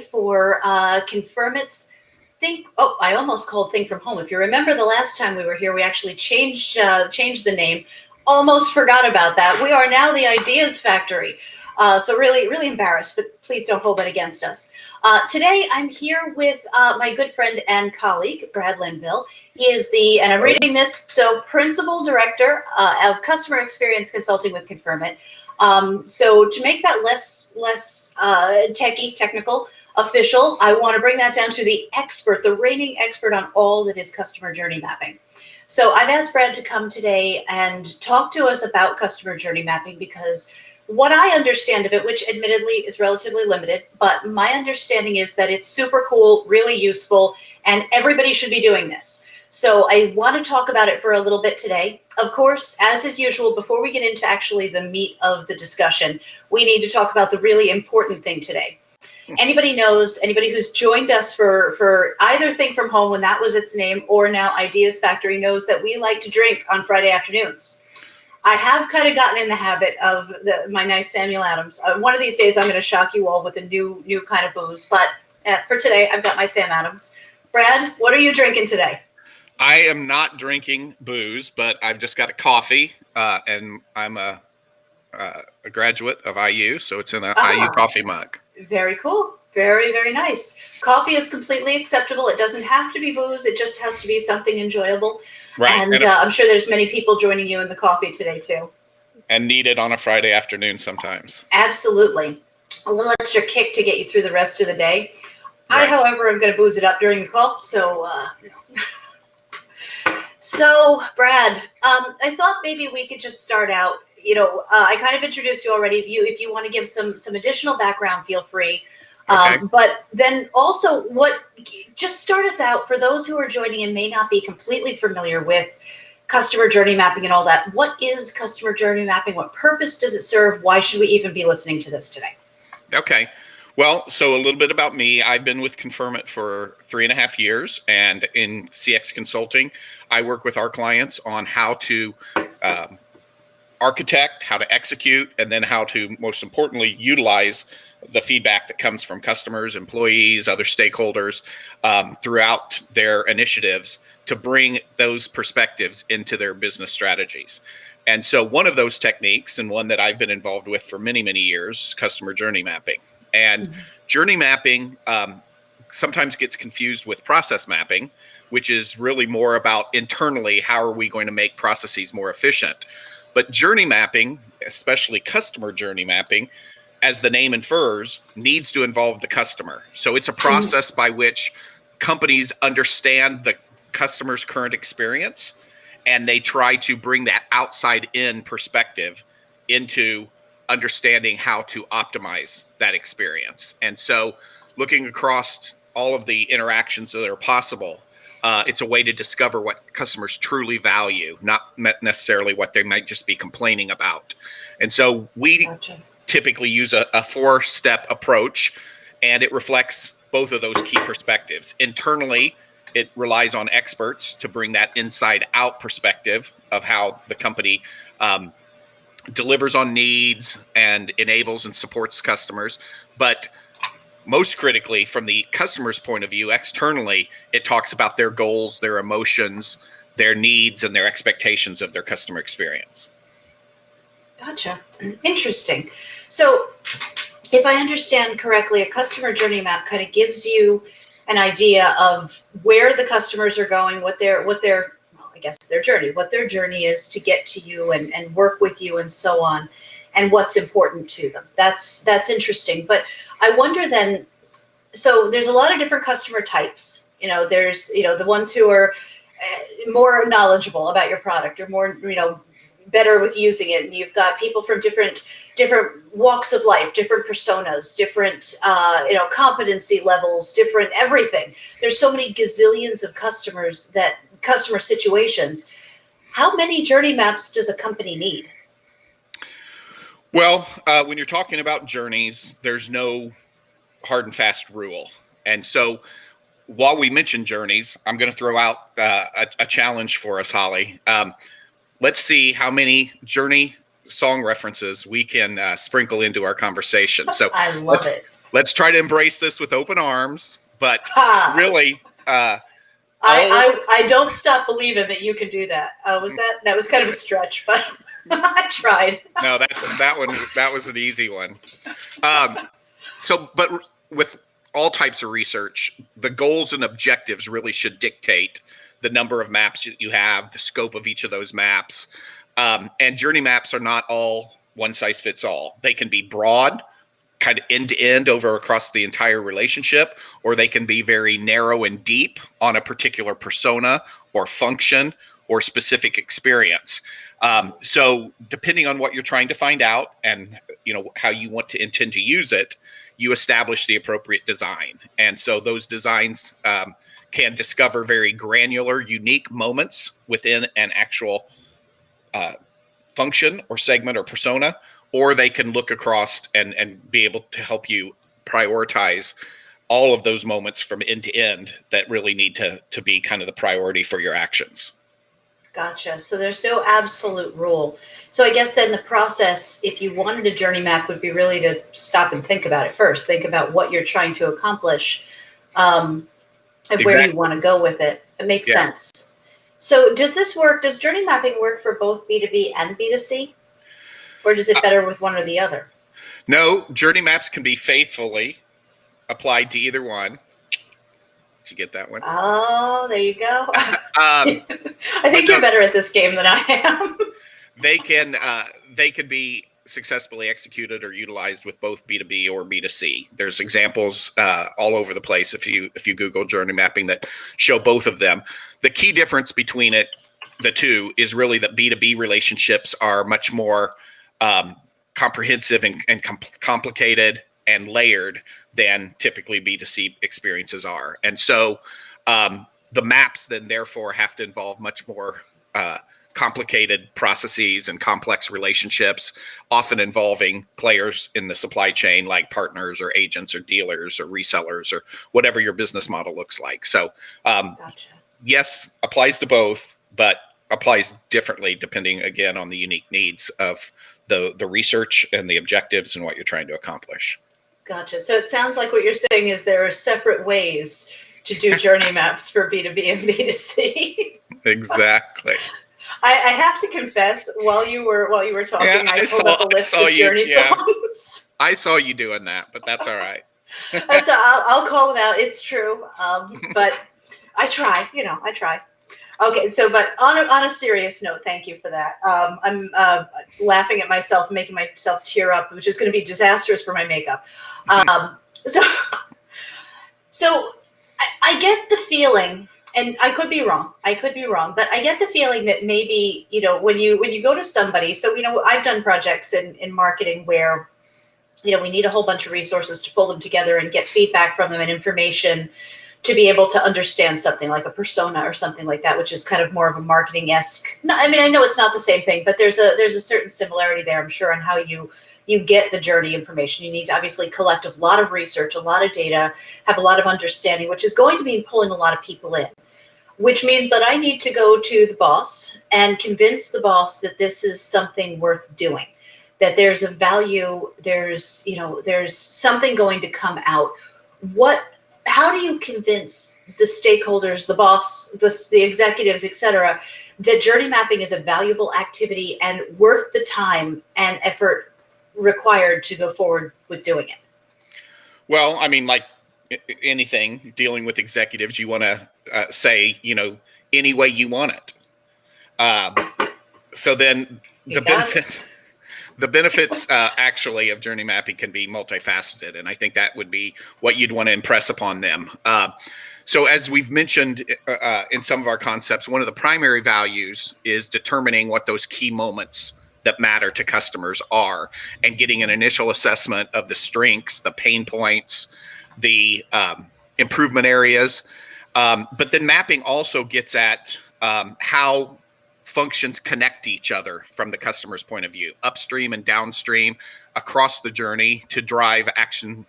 for Confirmit's Think. Oh, I almost called Think from Home. If you remember the last time we were here, we actually changed the name. Almost forgot about that. We are now the Ideas Factory. So really, really embarrassed, but please don't hold that against us. Today, I'm here with my good friend and colleague, Brad Linville. He is and I'm reading this, so Principal Director of Customer Experience Consulting with Confirmit. So to make that less technical, official, I want to bring that down to the expert, the reigning expert on all that is customer journey mapping. So I've asked Brad to come today and talk to us about customer journey mapping because what I understand of it, which admittedly is relatively limited, but my understanding is that it's super cool, really useful, and everybody should be doing this. So I want to talk about it for a little bit today. Of course, as is usual, before we get into actually the meat of the discussion, we need to talk about the really important thing today. Anybody who's joined us for either Think From Home when that was its name or now Ideas Factory knows that we like to drink on Friday afternoons. I have kind of gotten in the habit of my nice Samuel Adams. One of these days I'm going to shock you all with a new kind of booze, but for today I've got my Sam Adams. Brad, what are you drinking today? I am not drinking booze, but I've just got a coffee, and I'm a graduate of IU, so it's in an IU coffee mug. Very cool. Very, very nice. Coffee is completely acceptable. It doesn't have to be booze. It just has to be something enjoyable. Right. And I'm sure there's many people joining you in the coffee today, too. And needed on a Friday afternoon sometimes. Absolutely. A little extra kick to get you through the rest of the day. Right. I, however, am going to booze it up during the call, so... So, Brad, I thought maybe we could just start out. I kind of introduced you already. If you want to give some additional background, feel free. Okay. But then also, just start us out for those who are joining and may not be completely familiar with customer journey mapping and all that. What is customer journey mapping? What purpose does it serve? Why should we even be listening to this today? Okay. Well, so a little bit about me. I've been with Confirmit for 3.5 years, and in CX consulting, I work with our clients on how to architect, how to execute, and then how to, most importantly, utilize the feedback that comes from customers, employees, other stakeholders throughout their initiatives to bring those perspectives into their business strategies. And so one of those techniques, and one that I've been involved with for many, many years, is customer journey mapping. And journey mapping sometimes gets confused with process mapping, which is really more about internally, how are we going to make processes more efficient? But journey mapping, especially customer journey mapping, as the name infers, needs to involve the customer. So it's a process by which companies understand the customer's current experience, and they try to bring that outside-in perspective into understanding how to optimize that experience. And so looking across all of the interactions that are possible, it's a way to discover what customers truly value, not necessarily what they might just be complaining about. And so we typically use a 4-step approach, and it reflects both of those key perspectives. Internally, it relies on experts to bring that inside-out perspective of how the company delivers on needs and enables and supports customers. But most critically, from the customer's point of view, externally, it talks about their goals, their emotions, their needs, and their expectations of their customer experience. Gotcha. Interesting. So if I understand correctly, a customer journey map kind of gives you an idea of where the customers are going, what their journey is to get to you and work with you and so on, and what's important to them. That's interesting. But I wonder then, so there's a lot of different customer types. There's, the ones who are more knowledgeable about your product or more, better with using it. And you've got people from different walks of life, different personas, different, competency levels, different everything. There's so many gazillions of customer situations. How many journey maps does a company need? Well, when you're talking about journeys, there's no hard and fast rule. And so while we mention journeys, I'm going to throw out a challenge for us, Holly. Let's see how many journey song references we can sprinkle into our conversation. So I love it. let's try to embrace this with open arms. But really, I don't stop believing that you can do that. That was kind of a stretch, but I tried. No, that was an easy one. But with all types of research, the goals and objectives really should dictate the number of maps that you have, the scope of each of those maps. And journey maps are not all one size fits all. They can be broad, kind of end to end over across the entire relationship, or they can be very narrow and deep on a particular persona or function or specific experience. So depending on what you're trying to find out and how you want to intend to use it, you establish the appropriate design. And so those designs can discover very granular, unique moments within an actual function or segment or persona, or they can look across and be able to help you prioritize all of those moments from end to end that really need to be kind of the priority for your actions. Gotcha. So there's no absolute rule. So I guess then the process, if you wanted a journey map, would be really to stop and think about it first. Think about what you're trying to accomplish and where you want to go with it. It makes sense. So does this work? Does journey mapping work for both B2B and B2C? Or does it better with one or the other? No, journey maps can be faithfully applied to either one. Did you get that one? Oh, there you go. I think you're better at this game than I am. They can be successfully executed or utilized with both B2B or B2C. There's examples all over the place if you Google journey mapping that show both of them. The key difference between the two is really that B2B relationships are much more comprehensive and complicated and layered than typically B2C experiences are. And so the maps then therefore have to involve much more complicated processes and complex relationships, often involving players in the supply chain like partners or agents or dealers or resellers or whatever your business model looks like. So Gotcha. Yes, applies to both, but applies differently depending, again, on the unique needs of the research and the objectives and what you're trying to accomplish. Gotcha. So it sounds like what you're saying is there are separate ways to do journey maps for B2B and B2C. Exactly. I have to confess, while you were talking, I pulled up a list of journey songs. I saw you doing that, but that's all right. I'll call it out. It's true. But I try. I try. Okay, but on a serious note, thank you for that. I'm laughing at myself, making myself tear up, which is going to be disastrous for my makeup. So I get the feeling, and I could be wrong, but I get the feeling that maybe, when you go to somebody, so, I've done projects in marketing where, we need a whole bunch of resources to pull them together and get feedback from them and information to be able to understand something like a persona or something like that, which is kind of more of a marketing-esque. No, I mean, I know it's not the same thing, but there's a certain similarity there, I'm sure, on how you get the journey information. You need to obviously collect a lot of research, a lot of data, have a lot of understanding, which is going to mean pulling a lot of people in, which means that I need to go to the boss and convince the boss that this is something worth doing, that there's a value, there's something going to come out. How do you convince the stakeholders, the boss, the executives, et cetera, that journey mapping is a valuable activity and worth the time and effort required to go forward with doing it? Well, I mean, like anything dealing with executives, you want to say, any way you want it. So then the benefits actually of journey mapping can be multifaceted, and I think that would be what you'd want to impress upon them. So as we've mentioned in some of our concepts, one of the primary values is determining what those key moments that matter to customers are and getting an initial assessment of the strengths, the pain points, the improvement areas. But then mapping also gets at how functions connect each other from the customer's point of view, upstream and downstream across the journey to drive action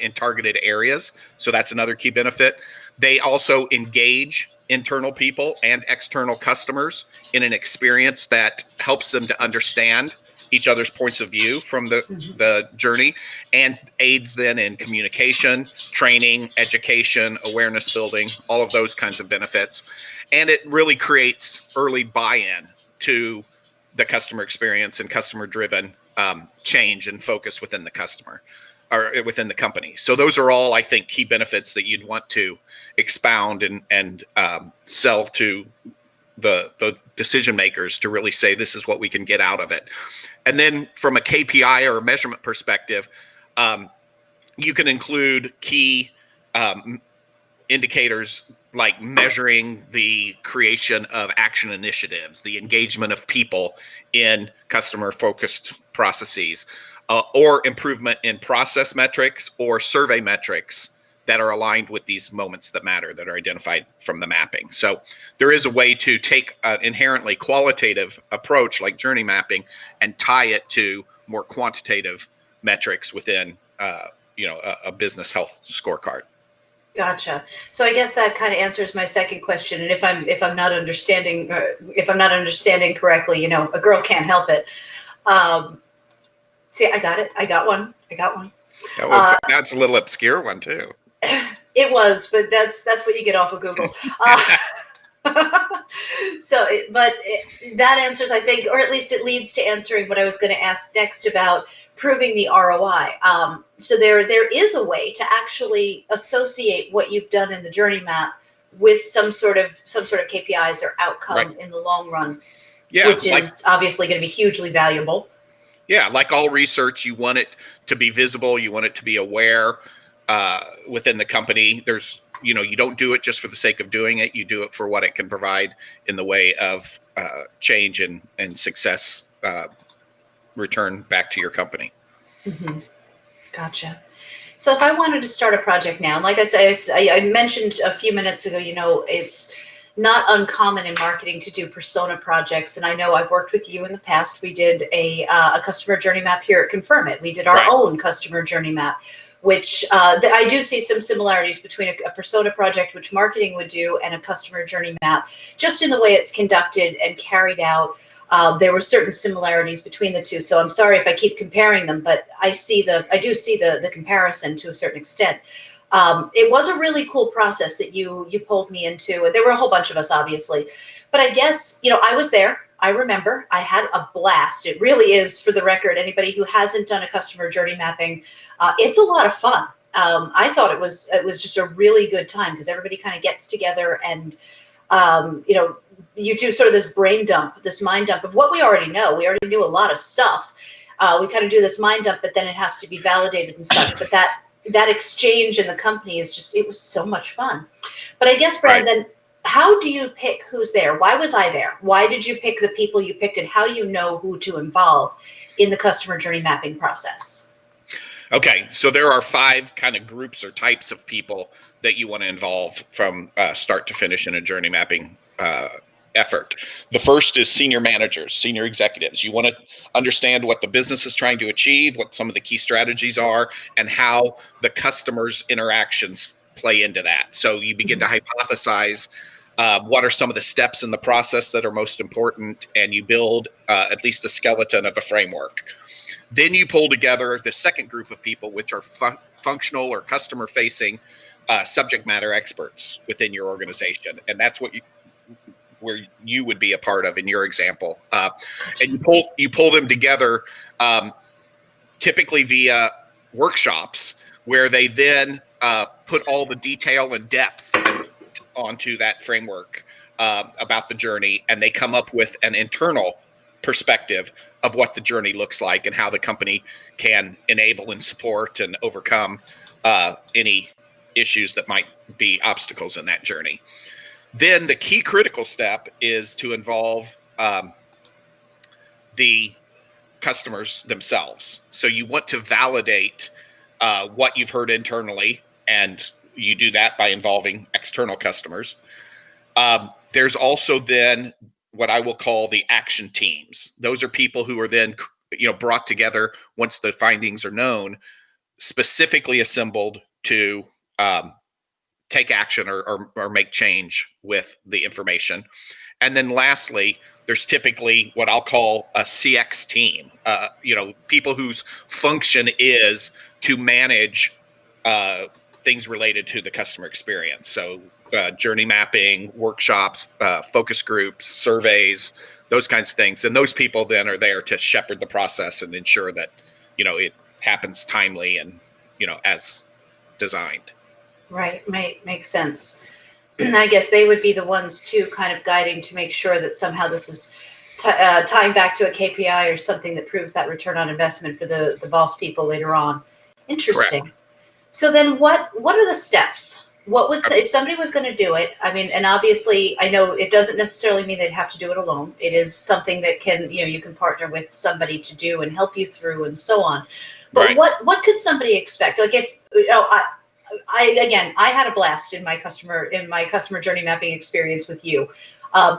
in targeted areas. So that's another key benefit. They also engage internal people and external customers in an experience that helps them to understand each other's points of view from the journey, and aids then in communication, training, education, awareness building, all of those kinds of benefits. And it really creates early buy-in to the customer experience and customer-driven change and focus within the customer or within the company. So those are all, I think, key benefits that you'd want to expound and sell to the decision makers to really say, this is what we can get out of it. And then from a KPI or a measurement perspective, you can include key indicators like measuring the creation of action initiatives, the engagement of people in customer-focused processes, or improvement in process metrics or survey metrics that are aligned with these moments that matter that are identified from the mapping. So there is a way to take an inherently qualitative approach like journey mapping and tie it to more quantitative metrics within a business health scorecard. Gotcha. So I guess that kind of answers my second question. And if I'm not understanding correctly, a girl can't help it. See, I got it. I got one. That's a little obscure one too. It was, but that's what you get off of Google. That answers, I think, or at least it leads to answering what I was going to ask next about proving the ROI. So there is a way to actually associate what you've done in the journey map with some sort of KPIs or outcome in the long run, which is obviously going to be hugely valuable. Yeah, like all research, you want it to be visible, you want it to be aware within the company. There's you don't do it just for the sake of doing it. You do it for what it can provide in the way of change and success return back to your company. Mm-hmm. Gotcha. So if I wanted to start a project now, and like I said, I mentioned a few minutes ago, it's not uncommon in marketing to do persona projects. And I know I've worked with you in the past. We did a customer journey map here at Confirmit. We did our own customer journey map, which I do see some similarities between a persona project, which marketing would do, and a customer journey map, just in the way it's conducted and carried out. There were certain similarities between the two. So I'm sorry if I keep comparing them, but I do see the comparison to a certain extent. It was a really cool process that you pulled me into. And there were a whole bunch of us, obviously. But I guess, I was there. I remember I had a blast. It really is, for the record, anybody who hasn't done a customer journey mapping, it's a lot of fun. I thought it was just a really good time because everybody kind of gets together and, you do sort of this brain dump, this mind dump of what we already know. We already knew a lot of stuff. We kind of do this mind dump, but then it has to be validated and such. But that exchange in the company it was so much fun. But I guess, Brad, then how do you pick who's there? Why was I there? Why did you pick the people you picked, and how do you know who to involve in the customer journey mapping process? Okay, so there are 5 kind of groups or types of people that you want to involve from start to finish in a journey mapping effort. The first is senior managers, senior executives. You want to understand what the business is trying to achieve, what some of the key strategies are, and how the customer's interactions play into that. So you begin to hypothesize what are some of the steps in the process that are most important, and you build at least a skeleton of a framework. Then you pull together the second group of people, which are functional or customer-facing subject matter experts within your organization, and that's where you would be a part of in your example. And you pull them together, typically via workshops, where they then put all the detail and depth onto that framework about the journey, and they come up with an internal perspective of what the journey looks like and how the company can enable and support and overcome any issues that might be obstacles in that journey. Then the key critical step is to involve the customers themselves. So you want to validate what you've heard internally, and you do that by involving external customers. There's also then what I will call the action teams. Those are people who are then brought together once the findings are known, specifically assembled to take action or make change with the information. And then lastly, there's typically what I'll call a CX team, people whose function is to manage things related to the customer experience. So journey mapping, workshops, focus groups, surveys, those kinds of things. And those people then are there to shepherd the process and ensure that, it happens timely and, as designed. Right. Makes sense. I guess they would be the ones too, kind of guiding to make sure that somehow this is tying back to a KPI or something that proves that return on investment for the boss people later on. Interesting. Correct. So then what are the steps? What would say if somebody was going to do it? I mean, and obviously I know it doesn't necessarily mean they'd have to do it alone. It is something that can, you can partner with somebody to do and help you through and so on. But Right. what could somebody expect? Like if, I had a blast in my customer journey mapping experience with you.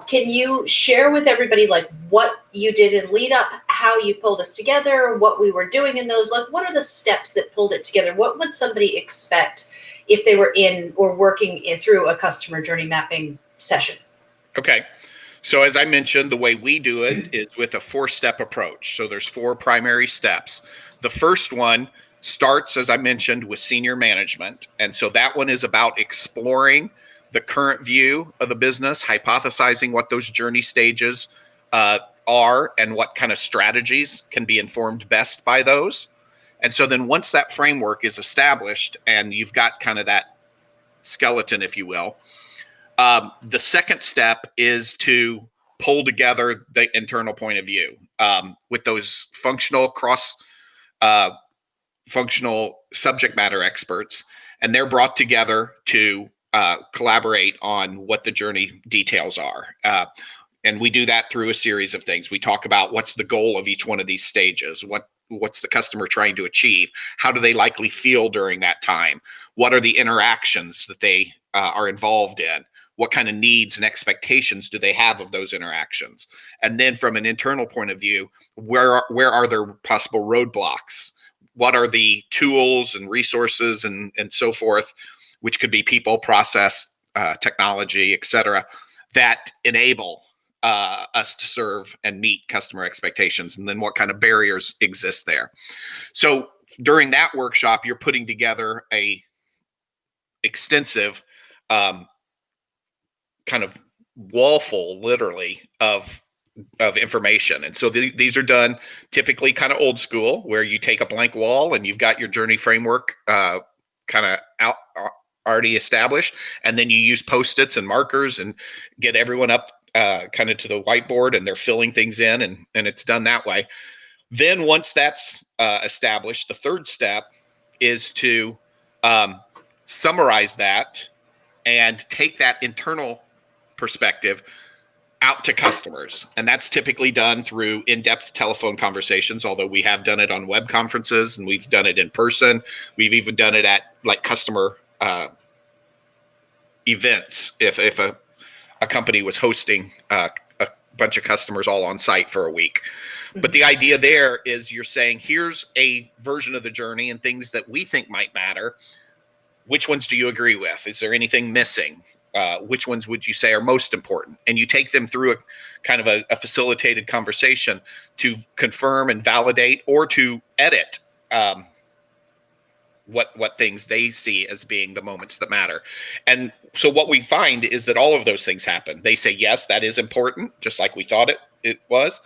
Can you share with everybody like what you did in lead up, how you pulled us together, what we were doing in those? Like, what are the steps that pulled it together? What would somebody expect if they were in or working through a customer journey mapping session? Okay. So as I mentioned, the way we do it is with a 4-step approach. So there's 4 primary steps. The first one starts, as I mentioned, with senior management. And so that one is about exploring the current view of the business, hypothesizing what those journey stages are and what kind of strategies can be informed best by those. And so then once that framework is established and you've got kind of that skeleton, if you will, the second step is to pull together the internal point of view with those functional functional subject matter experts, and they're brought together to collaborate on what the journey details are. And we do that through a series of things. We talk about what's the goal of each one of these stages, what's the customer trying to achieve, how do they likely feel during that time, what are the interactions that they are involved in, what kind of needs and expectations do they have of those interactions, and then from an internal point of view, where are there possible roadblocks, what are the tools and resources and so forth, which could be people, process, technology, et cetera, that enable us to serve and meet customer expectations, and then what kind of barriers exist there. So during that workshop, you're putting together a extensive kind of wall full, literally, of information. And so these are done typically kind of old school, where you take a blank wall and you've got your journey framework kind of out already established, and then you use Post-its and markers and get everyone up kind of to the whiteboard, and they're filling things in, and it's done that way. Then once that's established, the third step is to summarize that and take that internal perspective out to customers. And that's typically done through in-depth telephone conversations, although we have done it on web conferences and we've done it in person. We've even done it at like customer events. If a company was hosting a bunch of customers all on site for a week. But the idea there is you're saying, here's a version of the journey and things that we think might matter. Which ones do you agree with? Is there anything missing? Which ones would you say are most important? And you take them through a kind of a facilitated conversation to confirm and validate, or to edit what things they see as being the moments that matter. And so what we find is that all of those things happen. They say, yes, that is important, just like we thought it was.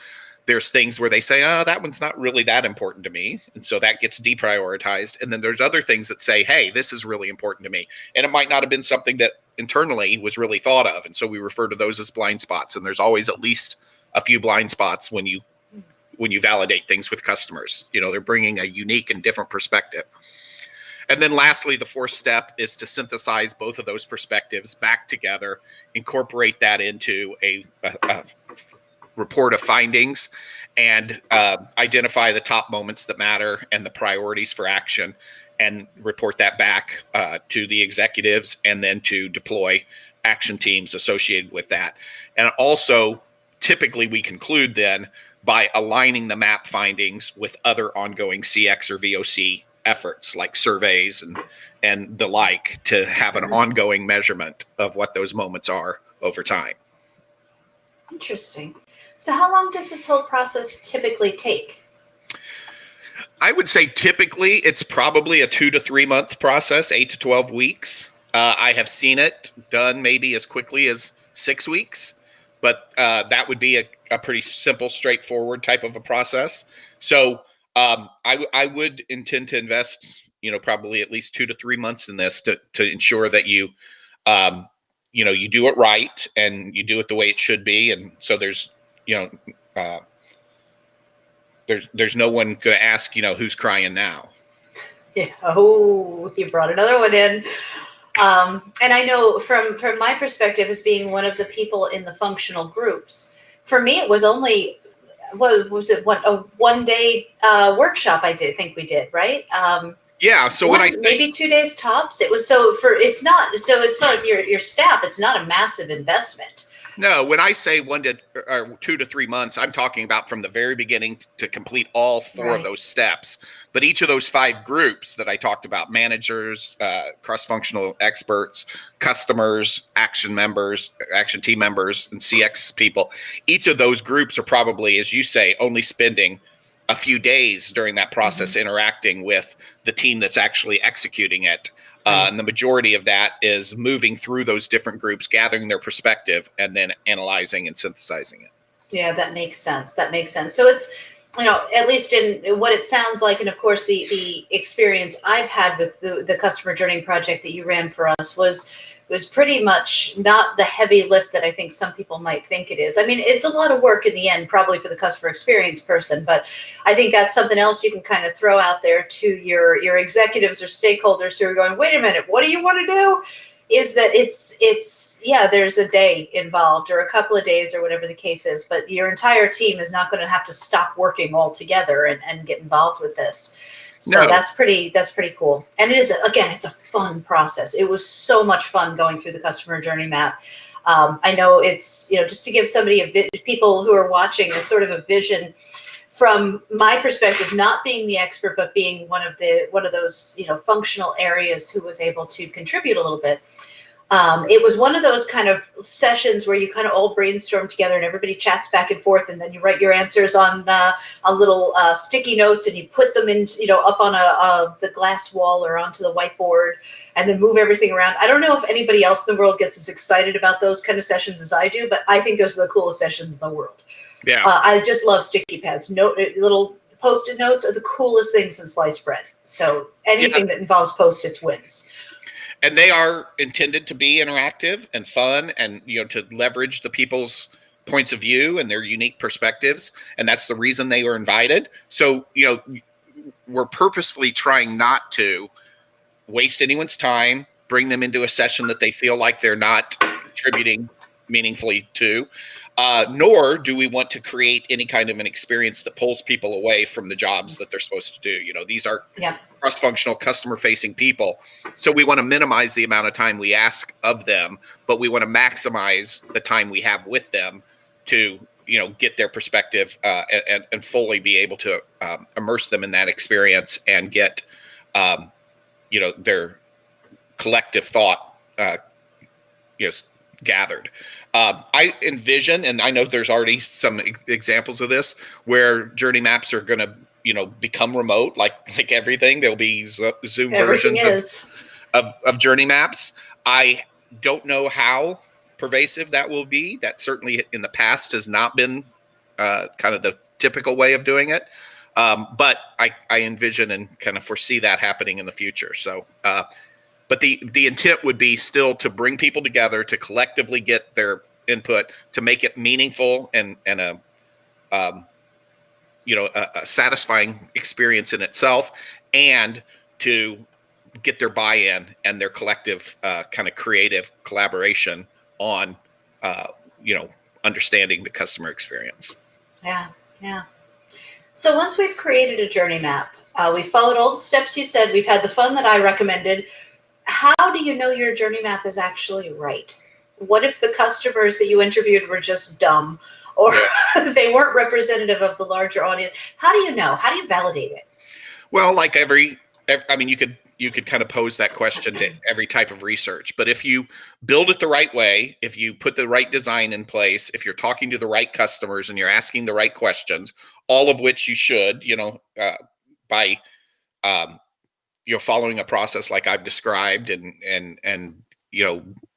There's things where they say, oh, that one's not really that important to me. And so that gets deprioritized. And then there's other things that say, hey, this is really important to me. And it might not have been something that internally was really thought of. And so we refer to those as blind spots. And there's always at least a few blind spots when you validate things with customers. They're bringing a unique and different perspective. And then lastly, the fourth step is to synthesize both of those perspectives back together, incorporate that into a report of findings, and identify the top moments that matter and the priorities for action, and report that back to the executives, and then to deploy action teams associated with that. And also, typically we conclude then by aligning the map findings with other ongoing CX or VOC efforts like surveys and the like, to have an ongoing measurement of what those moments are over time. Interesting. So how long does this whole process typically take? I would say typically it's probably a 2 to 3 month process, 8 to 12 weeks. I have seen it done maybe as quickly as 6 weeks, but that would be a pretty simple, straightforward type of a process. So I would intend to invest, probably at least 2 to 3 months in this to ensure that um, you do it right and you do it the way it should be. And so uh, there's no one going to ask, who's crying now. Yeah. Oh, you brought another one in. And I know from my perspective as being one of the people in the functional groups, for me it was only what was it a 1 day workshop I think we did, right? Yeah. So when I say maybe 2 days tops, it was it's not so as far as your staff, it's not a massive investment. No, when I say 2 to 3 months, I'm talking about from the very beginning to complete all four of those steps. But each of those 5 groups that I talked about, managers, cross-functional experts, customers, action team members, and CX people, each of those groups are probably, as you say, only spending a few days during that process interacting with the team that's actually executing it. And the majority of that is moving through those different groups, gathering their perspective, and then analyzing and synthesizing it. Yeah, that makes sense. That makes sense. So it's, at least in what it sounds like, and of course the experience I've had with the customer journey project that you ran for us was pretty much not the heavy lift that I think some people might think it is. I mean, it's a lot of work in the end, probably for the customer experience person, but I think that's something else you can kind of throw out there to your executives or stakeholders who are going, wait a minute, what do you want to do? Is that there's a day involved or a couple of days or whatever the case is, but your entire team is not going to have to stop working altogether and get involved with this. So that's pretty cool. And it is, again, it's a fun process. It was so much fun going through the customer journey map. I know it's, just to give somebody people who are watching a sort of a vision from my perspective, not being the expert, but being one of those, functional areas who was able to contribute a little bit. It was one of those kind of sessions where you kind of all brainstorm together and everybody chats back and forth, and then you write your answers on little sticky notes and you put them in, up on the glass wall or onto the whiteboard, and then move everything around. I don't know if anybody else in the world gets as excited about those kind of sessions as I do, but I think those are the coolest sessions in the world. Yeah, I just love sticky pads. Little Post-it notes are the coolest things in sliced bread. So anything that involves Post-its wins. And they are intended to be interactive and fun, and to leverage the people's points of view and their unique perspectives. And that's the reason they were invited. So we're purposefully trying not to waste anyone's time, bring them into a session that they feel like they're not contributing meaningfully to. Nor do we want to create any kind of an experience that pulls people away from the jobs that they're supposed to do. These are cross-functional, customer-facing people. So we want to minimize the amount of time we ask of them, but we want to maximize the time we have with them to, get their perspective and fully be able to immerse them in that experience and get, their collective thought, gathered. I envision, and I know there's already some examples of this, where journey maps are going to, become remote, like everything. There'll be Zoom versions of journey maps. I don't know how pervasive that will be. That certainly in the past has not been kind of the typical way of doing it. But I envision and kind of foresee that happening in the future. So, but the intent would be still to bring people together to collectively get their input, to make it meaningful and a satisfying experience in itself, and to get their buy-in and their collective kind of creative collaboration on understanding the customer experience. Yeah. So once we've created a journey map, we followed all the steps you said, we've had the fun that I recommended. How do you know your journey map is actually right? What if the customers that you interviewed were just dumb, or they weren't representative of the larger audience? How do you know? How do you validate it? Well, like I mean, you could you could kind of pose that question to every type of research. But if you build it the right way, if you put the right design in place, if you're talking to the right customers and you're asking the right questions, all of which you should, by following a process like I've described, and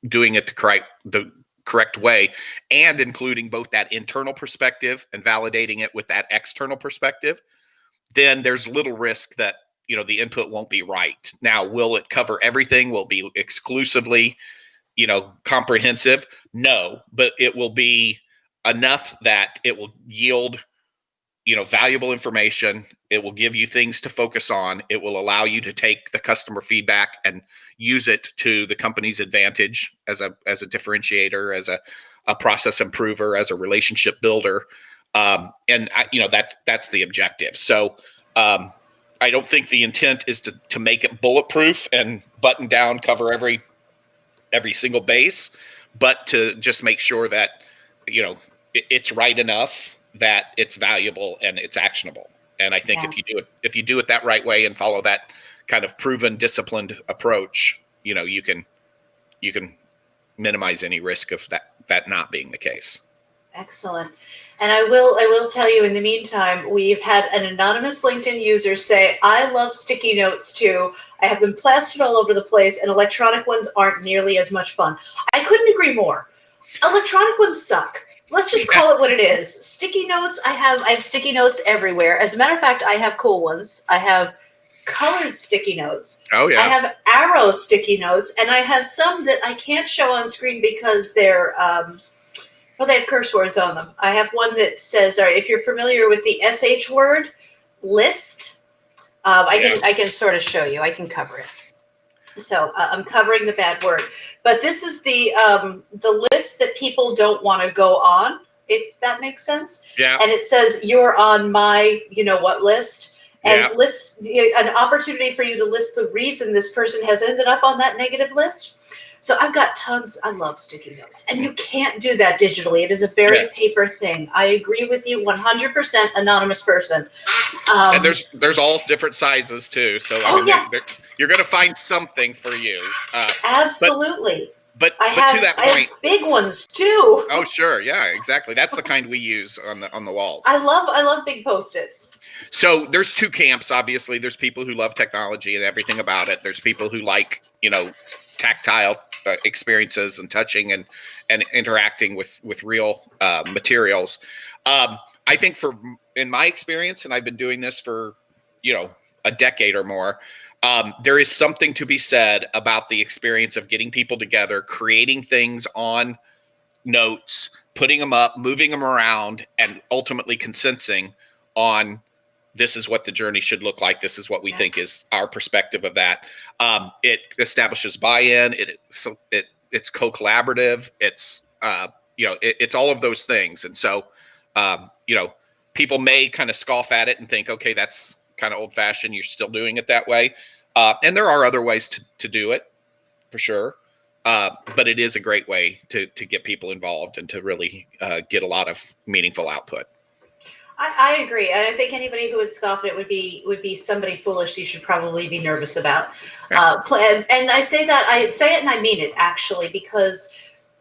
doing it the correct way, and including both that internal perspective and validating it with that external perspective, then there's little risk that the input won't be right. Now, will it cover everything? Will it be exclusively comprehensive? No, but it will be enough that it will yield valuable information. It will give you things to focus on. It will allow you to take the customer feedback and use it to the company's advantage as a differentiator, as a process improver, as a relationship builder. That's the objective. So I don't think the intent is to make it bulletproof and button down, cover every single base, but to just make sure that it's right enough that it's valuable and it's actionable. And I think if you do it that right way and follow that kind of proven, disciplined approach, you can minimize any risk of that not being the case. Excellent. And I will tell you, in the meantime, we've had an anonymous LinkedIn user say, I love sticky notes too. I have them plastered all over the place, and electronic ones aren't nearly as much fun. I couldn't agree more. Electronic ones suck. Let's just call it what it is. Sticky notes, I have sticky notes everywhere. As a matter of fact, I have cool ones. I have colored sticky notes. Oh, yeah. I have arrow sticky notes, and I have some that I can't show on screen because they're they have curse words on them. I have one that says, all right, if you're familiar with the SH word, list, I can sort of show you. I can cover it. So I'm covering the bad word. But this is the list that people don't want to go on, if that makes sense. Yeah. And it says, you're on my what list. And lists an opportunity for you to list the reason this person has ended up on that negative list. So I've got tons. I love sticky notes. And you can't do that digitally. It is a very paper thing. I agree with you 100%, anonymous person. And there's all different sizes too. So you're going to find something for you. Absolutely. But I have, to that I point, have big ones too. Oh, sure. Yeah, exactly. That's the kind we use on the walls. I love big Post-its. So there's two camps. Obviously, there's people who love technology and everything about it. There's people who like, tactile experiences and touching and interacting with real materials. I think in my experience, and I've been doing this for, a decade or more, there is something to be said about the experience of getting people together, creating things on notes, putting them up, moving them around, and ultimately consenting on this is what the journey should look like. This is what we think is our perspective of that. It establishes buy-in. It's co-collaborative. It's it's all of those things. And so people may kind of scoff at it and think, okay, that's kind of old-fashioned. You're still doing it that way. And there are other ways to do it, for sure. But it is a great way to get people involved and to really get a lot of meaningful output. I agree, and I think anybody who would scoff at it would be somebody foolish you should probably be nervous about. And I say it and I mean it, actually, because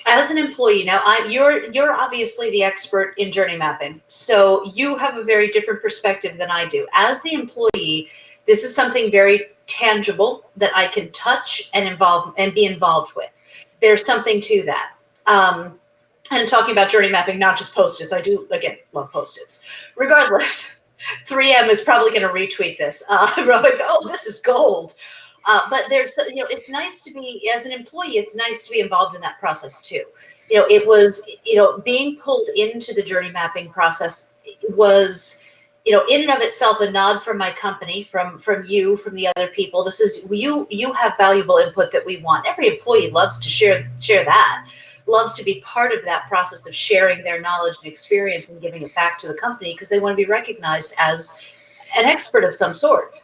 as an employee now, you're obviously the expert in journey mapping, so you have a very different perspective than I do. As the employee, this is something very tangible that I can touch and be involved with. There's something to that. And talking about journey mapping, not just Post-its. I do, again, love Post-its. Regardless, 3M is probably going to retweet this. I'm like, oh, this is gold. But there's, it's nice to be, as an employee, it's nice to be involved in that process too. It was, being pulled into the journey mapping process was, in and of itself, a nod from my company, from you, from the other people. This is, you have valuable input that we want. Every employee loves to share that. Loves to be part of that process of sharing their knowledge and experience and giving it back to the company because they want to be recognized as an expert of some sort.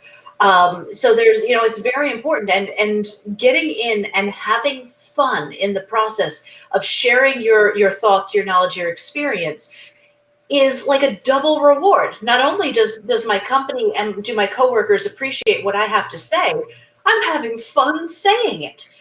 So there's, it's very important, and getting in and having fun in the process of sharing your thoughts, your knowledge, your experience is like a double reward. Not only does my company and do my coworkers appreciate what I have to say, I'm having fun saying it.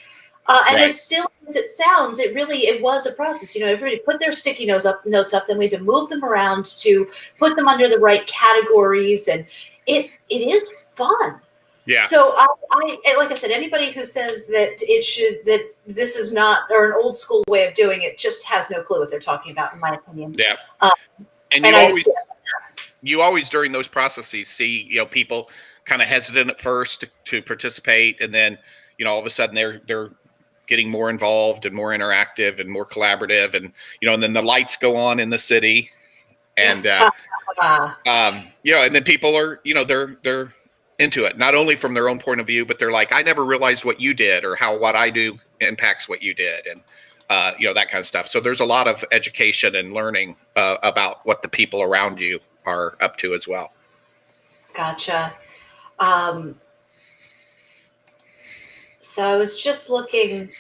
And Right. as silly as it sounds, it was a process. Everybody put their sticky notes up, then we had to move them around to put them under the right categories, and it is fun. Yeah. So like I said, anybody who says that this is not, or an old school way of doing it, just has no clue what they're talking about, in my opinion. Yeah. Um, And and you always during those processes see, people kind of hesitant at first to participate, and then, all of a sudden they're getting more involved and more interactive and more collaborative, and and then the lights go on in the city, and and then people are, they're into it, not only from their own point of view, but they're like, I never realized what you did, or how what I do impacts what you did, and that kind of stuff. So there's a lot of education and learning about what the people around you are up to as well. Gotcha. So I was just looking,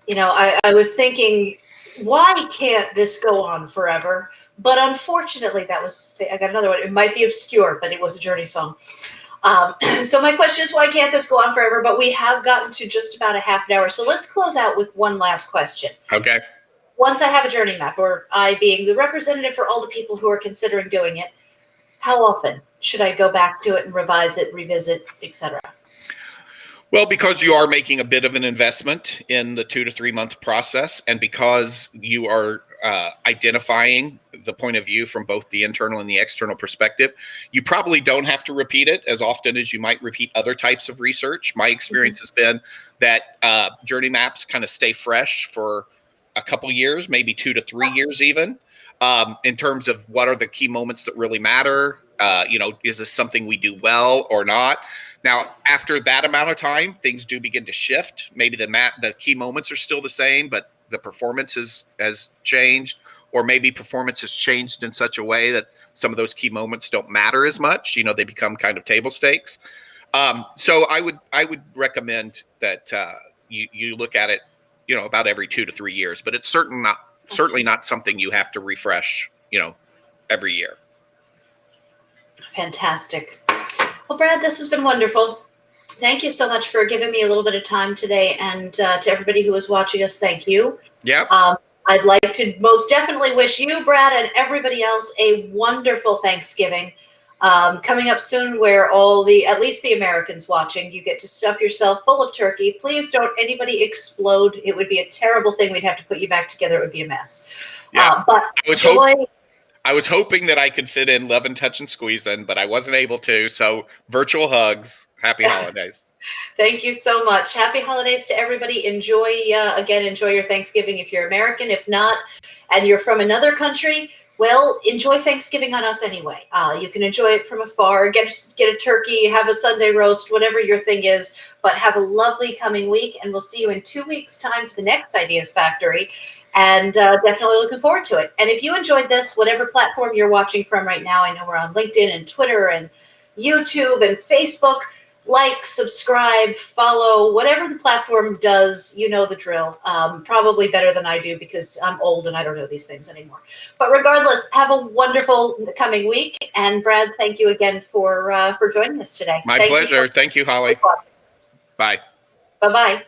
I was thinking, why can't this go on forever? But unfortunately, I got another one. It might be obscure, but it was a Journey song. So my question is, why can't this go on forever? But we have gotten to just about a half an hour. So let's close out with one last question. Okay. Once I have a journey map, or I being the representative for all the people who are considering doing it, how often should I go back to it and revise it, revisit, etc.? Well, because you are making a bit of an investment in the 2 to 3 month process, and because you are identifying the point of view from both the internal and the external perspective, you probably don't have to repeat it as often as you might repeat other types of research. My experience has been that journey maps kind of stay fresh for a couple years, maybe 2 to 3 years even, in terms of what are the key moments that really matter. Is this something we do well or not? Now, after that amount of time, things do begin to shift. Maybe the key moments are still the same, but the performance has changed, or maybe performance has changed in such a way that some of those key moments don't matter as much. They become kind of table stakes. So I would recommend that you look at it, about every 2 to 3 years. But it's certainly not something you have to refresh, every year. Fantastic. Well, Brad, this has been wonderful. Thank you so much for giving me a little bit of time today. And to everybody who is watching us, thank you. Yeah. I'd like to most definitely wish you, Brad, and everybody else a wonderful Thanksgiving. Coming up soon, where at least the Americans watching, you get to stuff yourself full of turkey. Please don't anybody explode. It would be a terrible thing. We'd have to put you back together. It would be a mess. Yeah. But I was hoping that I could fit in Love and Touch and Squeeze in, but I wasn't able to. So virtual hugs. Happy holidays. Thank you so much. Happy holidays to everybody. Enjoy your Thanksgiving if you're American. If not, and you're from another country, well, enjoy Thanksgiving on us anyway. You can enjoy it from afar. Get a turkey, have a Sunday roast, whatever your thing is. But have a lovely coming week, and we'll see you in 2 weeks' time for the next Ideas Factory. And definitely looking forward to it. And if you enjoyed this, whatever platform you're watching from right now, I know we're on LinkedIn and Twitter and YouTube and Facebook. Like, subscribe, follow, whatever the platform does, you know the drill. Probably better than I do, because I'm old and I don't know these things anymore. But regardless, have a wonderful coming week. And Brad, thank you again for joining us today. My pleasure. Thank you, Holly. Bye. Bye-bye.